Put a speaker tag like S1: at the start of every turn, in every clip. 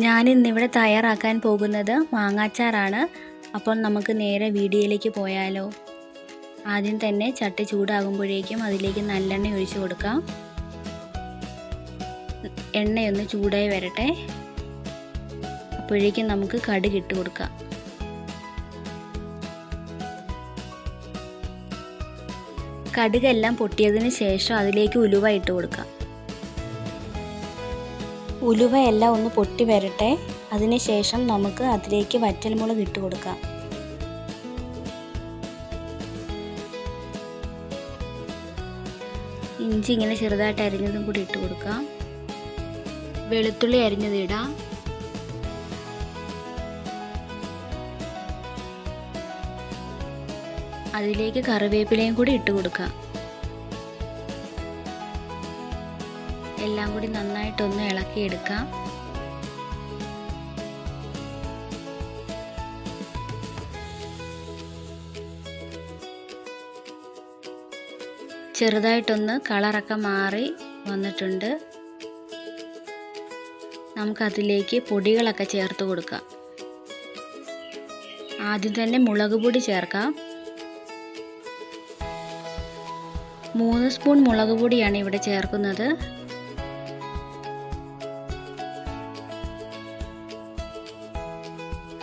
S1: ഞാനിന്നിവിടെ തയ്യാറാക്കാൻ പോകുന്നത് മാങ്ങാച്ചാറാണ്. അപ്പോൾ നമുക്ക് നേരെ വീഡിയോയിലേക്ക് പോയാലോ. ആദ്യം തന്നെ ചട്ടി ചൂടാകുമ്പോഴേക്കും അതിലേക്ക് നല്ലെണ്ണ ഒഴിച്ചു കൊടുക്കാം. എണ്ണയൊന്ന് ചൂടായി വരട്ടെ. അപ്പോഴേക്കും നമുക്ക് കടുക് ഇട്ട് കൊടുക്കാം. കടുകെല്ലാം പൊട്ടിയതിന് ശേഷം അതിലേക്ക് ഉലുവ ഇട്ട് കൊടുക്കാം. ഉലുവയെല്ലാം ഒന്ന് പൊട്ടി വരട്ടെ. അതിനുശേഷം നമുക്ക് അതിലേക്ക് വറ്റൽമുളക് ഇട്ട് കൊടുക്കാം. ഇഞ്ചി ഇങ്ങനെ ചെറുതായിട്ട് അരിഞ്ഞതും കൂടി ഇട്ട് കൊടുക്കാം. വെളുത്തുള്ളി അരിഞ്ഞത് ഇടാം. അതിലേക്ക് കറിവേപ്പിലയും കൂടി ഇട്ട് കൊടുക്കാം. എല്ലാം കൂടി നന്നായിട്ടൊന്ന് ഇളക്കിയെടുക്കാം. ചെറുതായിട്ടൊന്ന് കളറൊക്കെ മാറി വന്നിട്ടുണ്ട്. നമുക്കതിലേക്ക് പൊടികളൊക്കെ ചേർത്ത് കൊടുക്കാം. ആദ്യം തന്നെ മുളക് പൊടി ചേർക്കാം. 3 സ്പൂൺ മുളക് പൊടിയാണ് ഇവിടെ ചേർക്കുന്നത്.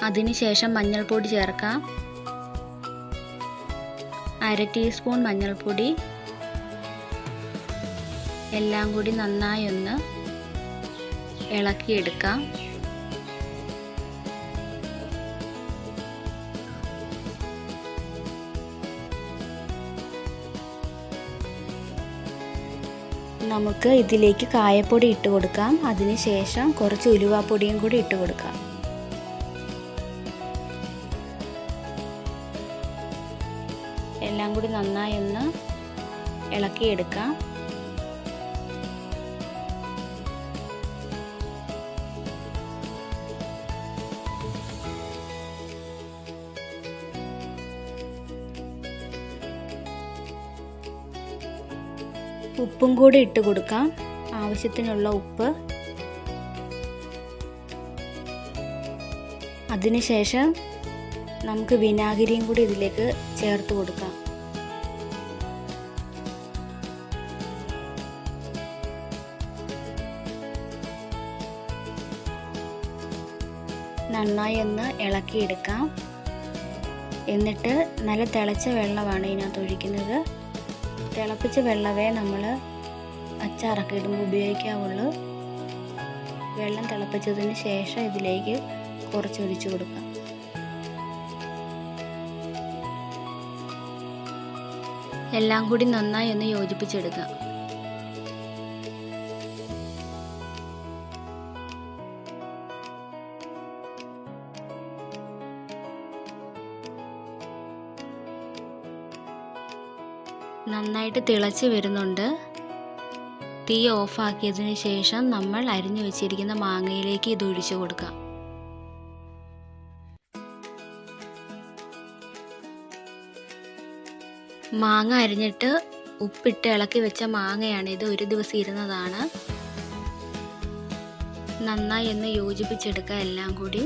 S1: അതിനുശേഷം മഞ്ഞൾപ്പൊടി ചേർക്കാം. 1/2 ടീസ്പൂൺ മഞ്ഞൾപ്പൊടി. എല്ലാം കൂടി നന്നായി ഒന്ന് ഇളക്കിയെടുക്കാം. നമുക്ക് ഇതിലേക്ക് കായപ്പൊടി ഇട്ട് കൊടുക്കാം. അതിനുശേഷം കുറച്ച് ഉലുവാപ്പൊടിയും കൂടി ഇട്ട് കൊടുക്കാം. എല്ലാം കൂടി നന്നായി ഒന്ന് ഇളക്കിയെടുക്കാം. ഉപ്പും കൂടി ഇട്ട് കൊടുക്കാം. ആവശ്യത്തിനുള്ള ഉപ്പ്. അതിനുശേഷം നമുക്ക് വിനാഗിരിയും കൂടി ഇതിലേക്ക് ചേർത്ത് കൊടുക്കാം. നന്നായി ഒന്ന് ഇളക്കിയെടുക്കാം. എന്നിട്ട് നല്ല തിളച്ച വെള്ളമാണ് ഇതിനകത്ത് ഒഴിക്കുന്നത്. തിളപ്പിച്ച വെള്ളമേ നമ്മൾ അച്ചാറൊക്കെ ഇടുമ്പോൾ ഉപയോഗിക്കാവുള്ളൂ. വെള്ളം തിളപ്പിച്ചതിന് ശേഷം ഇതിലേക്ക് കുറച്ചൊഴിച്ചു കൊടുക്കാം. എല്ലാം കൂടി നന്നായി ഒന്ന് യോജിപ്പിച്ചെടുക്കാം. നന്നായിട്ട് തിളച്ച് വരുന്നുണ്ട്. തീ ഓഫാക്കിയതിന് ശേഷം നമ്മൾ അരിഞ്ഞു വെച്ചിരിക്കുന്ന മാങ്ങയിലേക്ക് ഇത് ഒഴിച്ചു കൊടുക്കാം. മാങ്ങ അരിഞ്ഞിട്ട് ഉപ്പിട്ട് ഇളക്കി വെച്ച മാങ്ങയാണിത്. ഒരു ദിവസം ഇരുന്നതാണ്. നന്നായി ഒന്ന് യോജിപ്പിച്ചെടുക്കുക എല്ലാം കൂടി.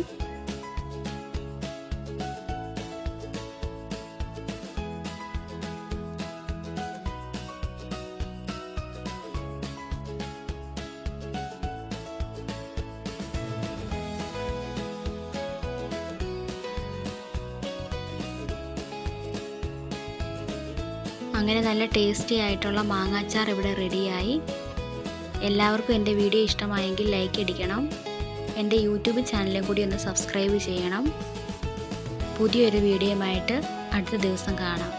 S1: അങ്ങനെ നല്ല ടേസ്റ്റി ആയിട്ടുള്ള മാങ്ങാച്ചാർ ഇവിടെ റെഡിയായി. എല്ലാവർക്കും എൻ്റെ വീഡിയോ ഇഷ്ടമായെങ്കിൽ ലൈക്ക് അടിക്കണം. എൻ്റെ യൂട്യൂബ് ചാനലും കൂടി ഒന്ന് സബ്സ്ക്രൈബ് ചെയ്യണം. പുതിയൊരു വീഡിയോയുമായിട്ട് അടുത്ത ദിവസം കാണാം.